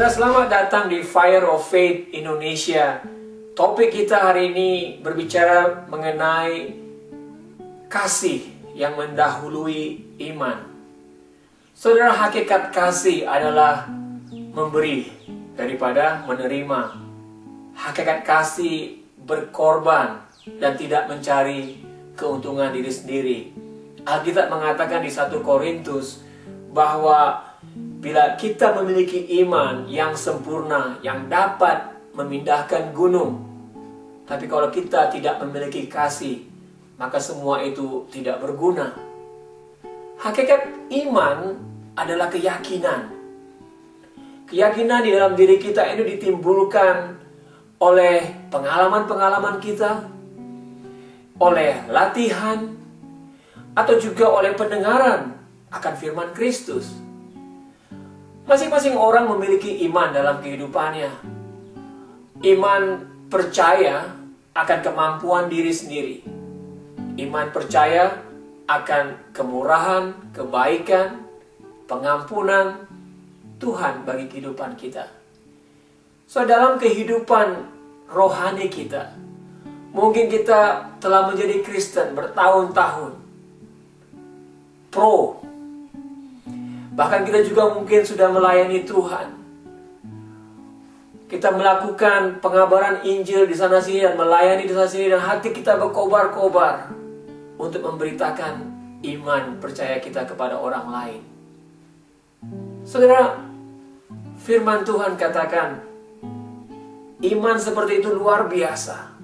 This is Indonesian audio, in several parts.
Saudara, selamat datang di Fire of Faith Indonesia. Topik kita hari ini berbicara mengenai kasih yang mendahului iman. Saudara, hakikat kasih adalah memberi daripada menerima. Hakikat kasih berkorban dan tidak mencari keuntungan diri sendiri. Alkitab mengatakan di 1 Korintus bahwa bila kita memiliki iman yang sempurna, yang dapat memindahkan gunung, tapi kalau kita tidak memiliki kasih, maka semua itu tidak berguna. Hakikat iman adalah keyakinan. Keyakinan di dalam diri kita ini ditimbulkan oleh pengalaman-pengalaman kita, oleh latihan, atau juga oleh pendengaran akan firman Kristus. Masing-masing orang memiliki iman dalam kehidupannya. Iman percaya akan kemampuan diri sendiri. Iman percaya akan kemurahan, kebaikan, pengampunan Tuhan bagi kehidupan kita. So, dalam kehidupan rohani kita, mungkin kita telah menjadi Kristen bertahun-tahun, pro. Bahkan kita juga mungkin sudah melayani Tuhan. Kita melakukan pengabaran Injil di sana sini dan melayani di sana sini, dan hati kita berkobar-kobar untuk memberitakan iman percaya kita kepada orang lain. Saudara, firman Tuhan katakan, iman seperti itu luar biasa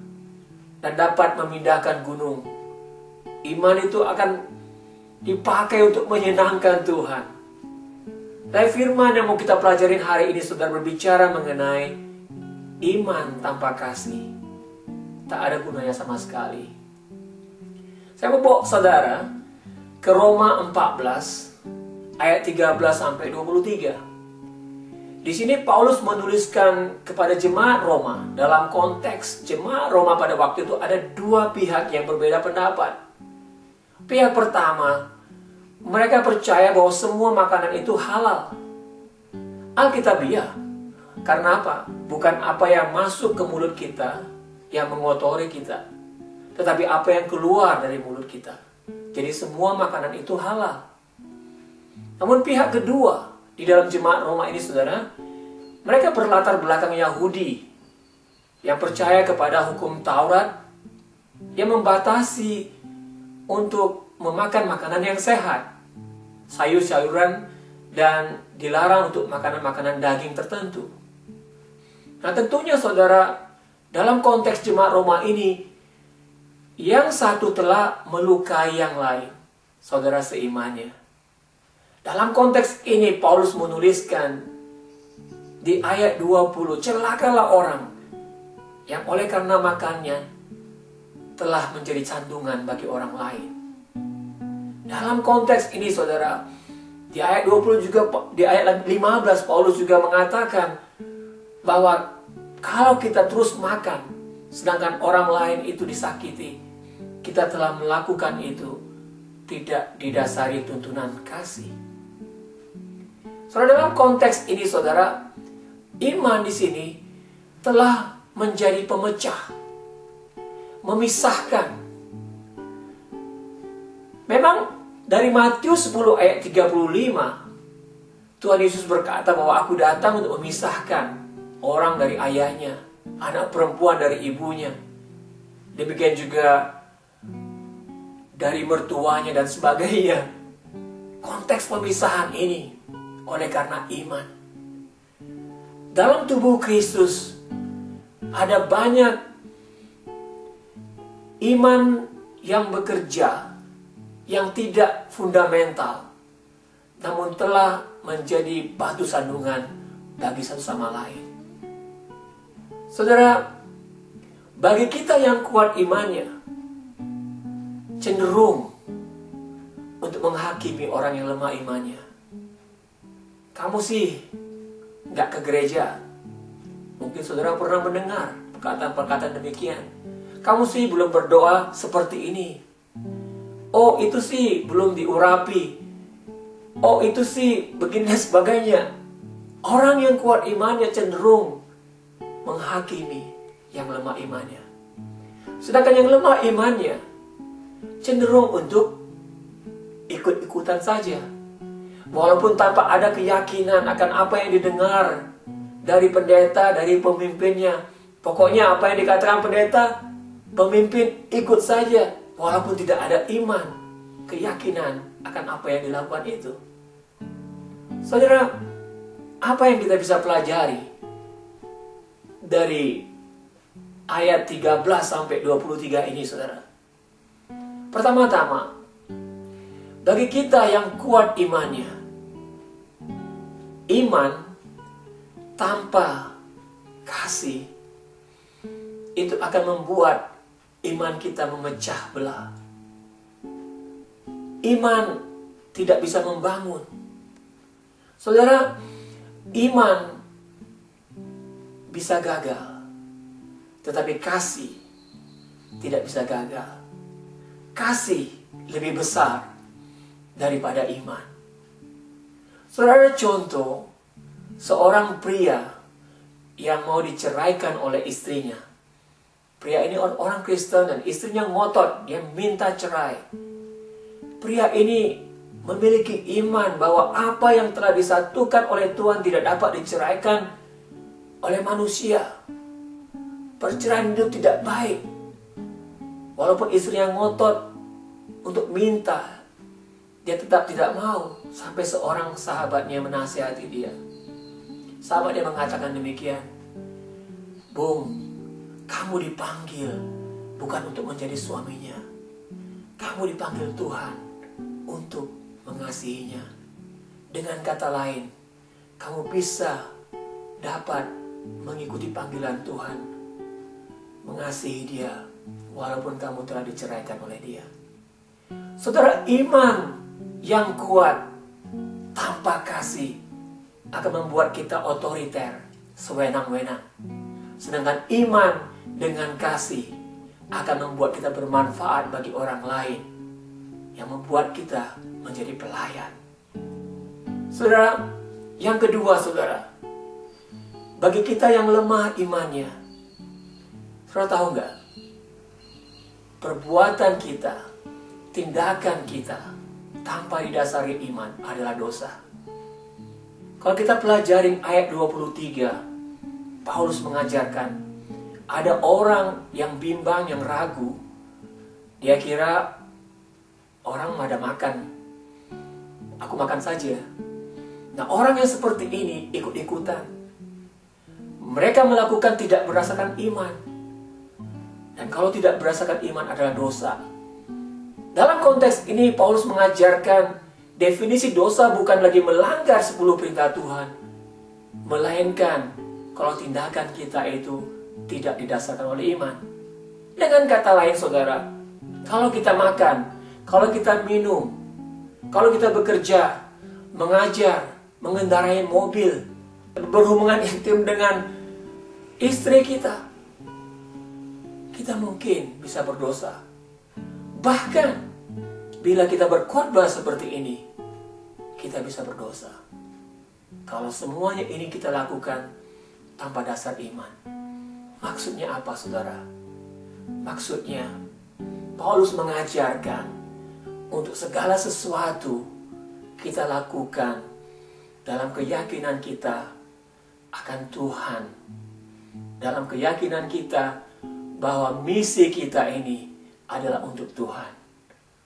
dan dapat memindahkan gunung. Iman itu akan dipakai untuk menyenangkan Tuhan. Dari firman yang mau kita pelajarin hari ini, saudara, berbicara mengenai iman tanpa kasih tak ada gunanya sama sekali. Saya mau bawa saudara ke Roma 14 ayat 13 sampai 23. Di sini Paulus menuliskan kepada jemaat Roma. Dalam konteks jemaat Roma pada waktu itu ada dua pihak yang berbeda pendapat. Pihak pertama, mereka percaya bahwa semua makanan itu halal, alkitabiah. Karena apa? Bukan apa yang masuk ke mulut kita yang mengotori kita, tetapi apa yang keluar dari mulut kita. Jadi semua makanan itu halal. Namun pihak kedua di dalam jemaat Roma ini, saudara, mereka berlatar belakang Yahudi yang percaya kepada hukum Taurat yang membatasi untuk memakan makanan yang sehat, sayur-sayuran, dan dilarang untuk makanan-makanan daging tertentu. Nah, tentunya saudara, dalam konteks jemaat Roma ini, yang satu telah melukai yang lain, saudara seimannya. Dalam konteks ini Paulus menuliskan di ayat 20, celakalah orang yang oleh karena makannya telah menjadi sandungan bagi orang lain. Dalam konteks ini, saudara, di ayat 20 juga, di ayat 15 Paulus juga mengatakan bahwa kalau kita terus makan sedangkan orang lain itu disakiti, kita telah melakukan itu tidak didasari tuntunan kasih. Saudara, dalam konteks ini, saudara, iman di sini telah menjadi pemecah, memisahkan. Memang dari Matius 10 ayat 35, Tuhan Yesus berkata bahwa aku datang untuk memisahkan orang dari ayahnya, anak perempuan dari ibunya, demikian juga dari mertuanya dan sebagainya. Konteks pemisahan ini oleh karena iman. Dalam tubuh Kristus ada banyak iman yang bekerja, yang tidak fundamental, namun telah menjadi batu sandungan bagi satu sama lain. Saudara, bagi kita yang kuat imannya, cenderung untuk menghakimi orang yang lemah imannya. Kamu sih nggak ke gereja. Mungkin saudara pernah mendengar perkataan-perkataan demikian. Kamu sih belum berdoa seperti ini. Oh, itu sih belum diurapi. Oh, itu sih begini dan sebagainya. Orang yang kuat imannya cenderung menghakimi yang lemah imannya. Sedangkan yang lemah imannya cenderung untuk ikut-ikutan saja. Walaupun tanpa ada keyakinan akan apa yang didengar dari pendeta, dari pemimpinnya. Pokoknya apa yang dikatakan pendeta, pemimpin ikut saja. Walaupun tidak ada iman, keyakinan akan apa yang dilakukan itu. Saudara, apa yang kita bisa pelajari dari ayat 13 sampai 23 ini, saudara? Pertama-tama, bagi kita yang kuat imannya, iman tanpa kasih itu akan membuat iman kita memecah belah. Iman tidak bisa membangun. Saudara, iman bisa gagal, tetapi kasih tidak bisa gagal. Kasih lebih besar daripada iman. Saudara, contoh seorang pria yang mau diceraikan oleh istrinya. Pria ini orang Kristen dan istrinya ngotot, dia minta cerai. Pria ini memiliki iman bahwa apa yang telah disatukan oleh Tuhan tidak dapat diceraikan oleh manusia. Perceraian itu tidak baik. Walaupun istrinya ngotot untuk minta, dia tetap tidak mau. Sampai seorang sahabatnya menasihati dia. Sahabatnya mengatakan demikian, "Bung, kamu dipanggil bukan untuk menjadi suaminya. Kamu dipanggil Tuhan untuk mengasihinya. Dengan kata lain, kamu bisa dapat mengikuti panggilan Tuhan, mengasihi dia walaupun kamu telah diceraikan oleh dia." Saudara, iman yang kuat tanpa kasih akan membuat kita otoriter, sewenang-wenang. Sedangkan iman dengan kasih akan membuat kita bermanfaat bagi orang lain, yang membuat kita menjadi pelayan. Saudara, yang kedua, saudara, bagi kita yang lemah imannya, saudara tahu nggak? Perbuatan kita, tindakan kita tanpa didasari iman adalah dosa. Kalau kita pelajarin ayat 23, Paulus mengajarkan ada orang yang bimbang, yang ragu. Dia kira orang pada makan, aku makan saja. Nah, orang yang seperti ini ikut-ikutan. Mereka melakukan tidak berdasarkan iman. Dan kalau tidak berdasarkan iman adalah dosa. Dalam konteks ini Paulus mengajarkan definisi dosa bukan lagi melanggar 10 perintah Tuhan, melainkan kalau tindakan kita itu tidak didasarkan oleh iman. Dengan kata lain, saudara, kalau kita makan, kalau kita minum, kalau kita bekerja, mengajar, mengendarai mobil, berhubungan intim dengan istri kita, kita mungkin bisa berdosa. Bahkan bila kita berkhotbah seperti ini, kita bisa berdosa. Kalau semuanya ini kita lakukan tanpa dasar iman. Maksudnya apa, saudara? Maksudnya Paulus mengajarkan untuk segala sesuatu kita lakukan dalam keyakinan kita akan Tuhan. Dalam keyakinan kita bahwa misi kita ini adalah untuk Tuhan.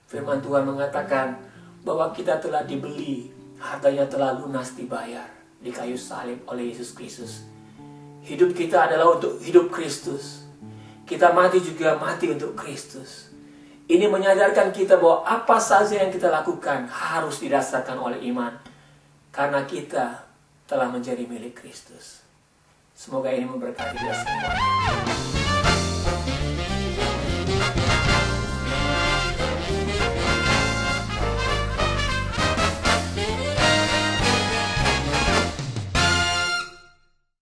Firman Tuhan mengatakan bahwa kita telah dibeli, harganya telah lunas dibayar di kayu salib oleh Yesus Kristus. Hidup kita adalah untuk hidup Kristus. Kita mati juga mati untuk Kristus. Ini menyadarkan kita bahwa apa saja yang kita lakukan harus didasarkan oleh iman. Karena kita telah menjadi milik Kristus. Semoga ini memberkati kita semua.